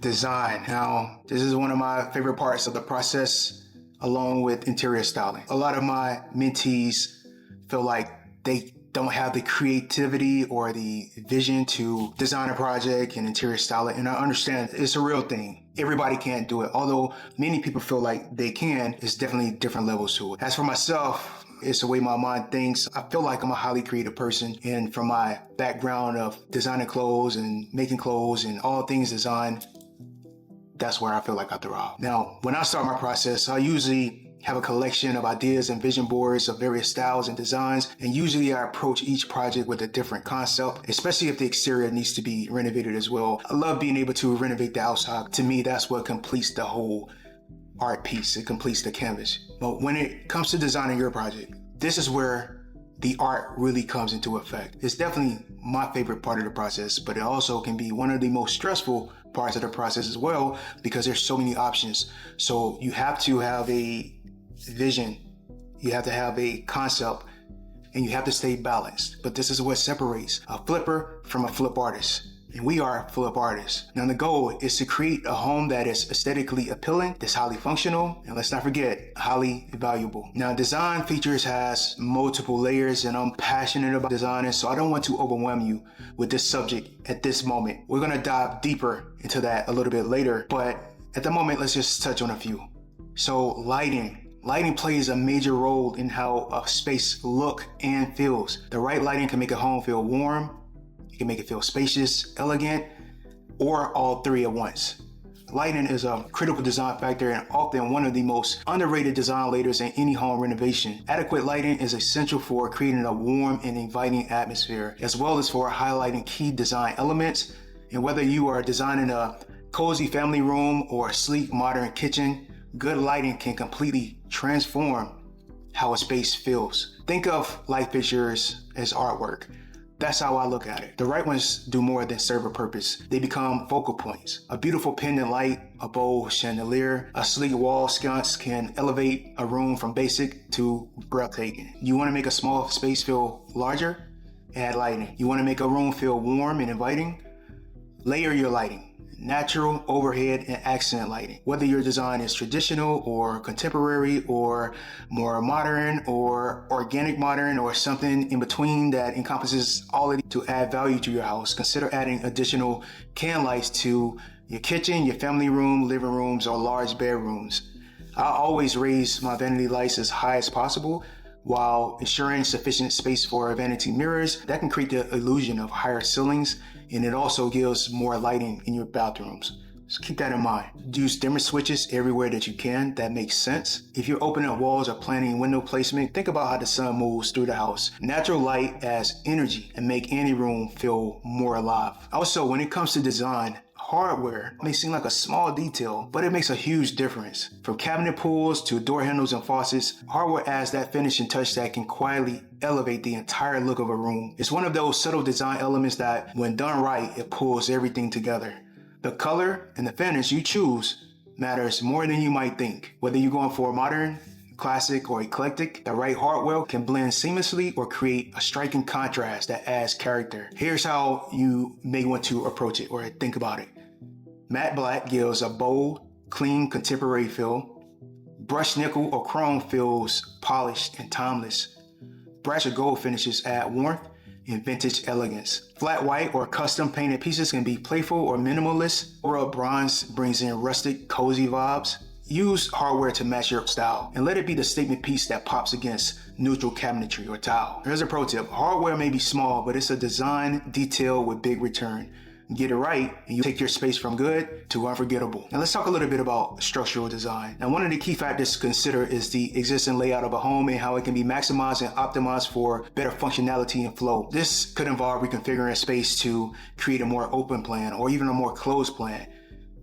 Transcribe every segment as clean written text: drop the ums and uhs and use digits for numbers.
Design. Now, this is one of my favorite parts of the process, along with interior styling. A lot of my mentees feel like they don't have the creativity or the vision to design a project and interior style it. And I understand it's a real thing. Everybody can't do it. Although many people feel like they can, it's definitely different levels to it. As for myself, it's the way my mind thinks. I feel like I'm a highly creative person. And from my background of designing clothes and making clothes and all things design, that's where I feel like I thrive. Now, when I start my process, I usually have a collection of ideas and vision boards of various styles and designs, and usually I approach each project with a different concept, especially if the exterior needs to be renovated as well. I love being able to renovate the outside. To me, that's what completes the whole art piece. It completes the canvas. But when it comes to designing your project, this is where the art really comes into effect. It's definitely my favorite part of the process, but it also can be one of the most stressful parts of the process as well, because there's so many options. So you have to have a vision, you have to have a concept, and you have to stay balanced. But this is what separates a flipper from a flip artist. And we are flip artists. Now the goal is to create a home that is aesthetically appealing, that's highly functional, and let's not forget, highly valuable. Now design features has multiple layers, and I'm passionate about designing, so I don't want to overwhelm you with this subject at this moment. We're gonna dive deeper into that a little bit later, but at the moment, let's just touch on a few. So lighting. Lighting plays a major role in how a space look and feels. The right lighting can make a home feel warm, it can make it feel spacious, elegant, or all three at once. Lighting is a critical design factor and often one of the most underrated design layers in any home renovation. Adequate lighting is essential for creating a warm and inviting atmosphere, as well as for highlighting key design elements. And whether you are designing a cozy family room or a sleek modern kitchen, good lighting can completely transform how a space feels. Think of light fixtures as artwork. That's how I look at it. The right ones do more than serve a purpose. They become focal points. A beautiful pendant light, a bold chandelier, a sleek wall sconce can elevate a room from basic to breathtaking. You want to make a small space feel larger? Add lighting. You want to make a room feel warm and inviting? Layer your lighting. Natural, overhead, and accent lighting. Whether your design is traditional or contemporary or more modern or organic modern or something in between that encompasses all of it to add value to your house, consider adding additional can lights to your kitchen, your family room, living rooms, or large bedrooms. I always raise my vanity lights as high as possible while ensuring sufficient space for vanity mirrors. That can create the illusion of higher ceilings, and it also gives more lighting in your bathrooms. So keep that in mind. Use dimmer switches everywhere that you can. That makes sense. If you're opening up walls or planning window placement, think about how the sun moves through the house. Natural light adds energy and make any room feel more alive. Also, when it comes to design, hardware may seem like a small detail, but it makes a huge difference. From cabinet pulls to door handles and faucets, hardware adds that finishing touch that can quietly elevate the entire look of a room. It's one of those subtle design elements that, when done right, it pulls everything together. The color and the finish you choose matters more than you might think. Whether you're going for modern, classic, or eclectic, the right hardware can blend seamlessly or create a striking contrast that adds character. Here's how you may want to approach it or think about it. Matte black gives a bold, clean, contemporary feel. Brushed nickel or chrome feels polished and timeless. Brass or gold finishes add warmth and vintage elegance. Flat white or custom painted pieces can be playful or minimalist. Rubbed bronze brings in rustic, cozy vibes. Use hardware to match your style and let it be the statement piece that pops against neutral cabinetry or tile. Here's a pro tip. Hardware may be small, but it's a design detail with big return. Get it right, and you take your space from good to unforgettable. Now let's talk a little bit about structural design. Now one of the key factors to consider is the existing layout of a home and how it can be maximized and optimized for better functionality and flow. This could involve reconfiguring a space to create a more open plan or even a more closed plan.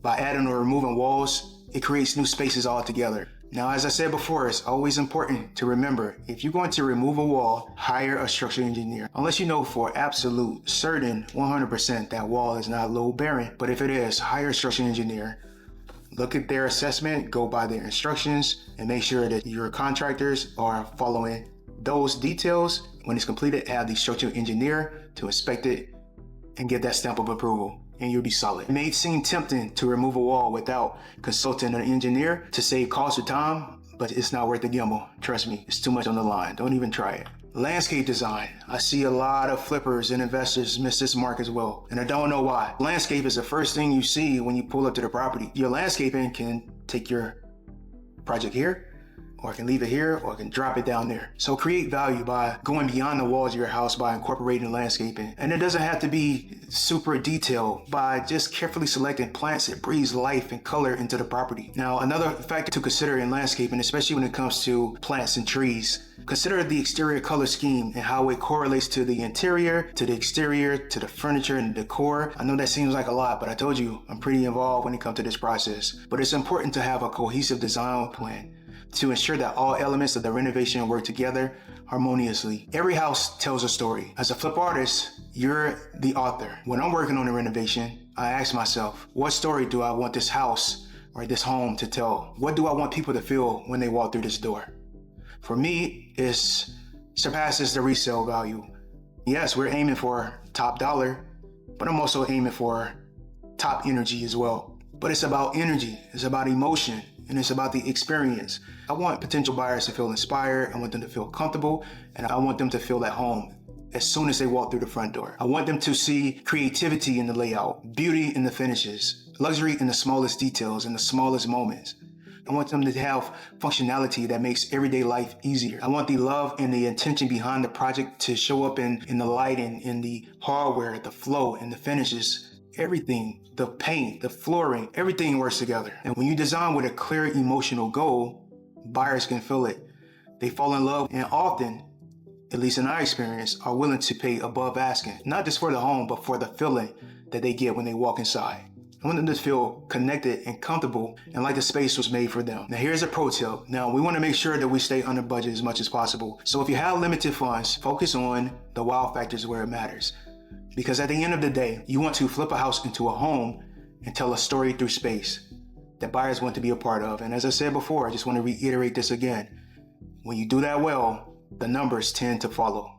By adding or removing walls, it creates new spaces altogether. Now, as I said before, it's always important to remember, if you're going to remove a wall, hire a structural engineer. Unless you know for absolute certain 100% that wall is not load bearing, but if it is, hire a structural engineer. Look at their assessment, go by their instructions, and make sure that your contractors are following those details. When it's completed, have the structural engineer to inspect it and get that stamp of approval. and you'll be solid. It may seem tempting to remove a wall without consulting an engineer to save cost or time, but it's not worth the gamble. Trust me, it's too much on the line. Don't even try it. Landscape design. I see a lot of flippers and investors miss this mark as well, and I don't know why. Landscape is the first thing you see when you pull up to the property. Your landscaping can take your project here, or I can leave it here, or I can drop it down there. So create value by going beyond the walls of your house by incorporating landscaping. And it doesn't have to be super detailed, by just carefully selecting plants that breathe life and color into the property. Now, another factor to consider in landscaping, especially when it comes to plants and trees, consider the exterior color scheme and how it correlates to the interior, to the exterior, to the furniture and decor. I know that seems like a lot, but I told you, I'm pretty involved when it comes to this process. But it's important to have a cohesive design plan to ensure that all elements of the renovation work together harmoniously. Every house tells a story. As a flip artist, you're the author. When I'm working on a renovation, I ask myself, what story do I want this house or this home to tell? What do I want people to feel when they walk through this door? For me, it surpasses the resale value. Yes, we're aiming for top dollar, but I'm also aiming for top energy as well. But it's about energy, it's about emotion, and it's about the experience. I want potential buyers to feel inspired, I want them to feel comfortable, and I want them to feel at home as soon as they walk through the front door. I want them to see creativity in the layout, beauty in the finishes, luxury in the smallest details, in the smallest moments. I want them to have functionality that makes everyday life easier. I want the love and the intention behind the project to show up in the lighting, in the hardware, the flow, and the finishes. Everything, the paint, the flooring, everything works together. And when you design with a clear emotional goal, buyers can feel it. They fall in love and often, at least in our experience, are willing to pay above asking, not just for the home, but for the feeling that they get when they walk inside. I want them to feel connected and comfortable and like the space was made for them. Now here's a pro tip. Now we want to make sure that we stay under budget as much as possible. So if you have limited funds, focus on the wow factors where it matters. Because at the end of the day, you want to flip a house into a home and tell a story through space that buyers want to be a part of. And as I said before, I just want to reiterate this again. When you do that well, the numbers tend to follow.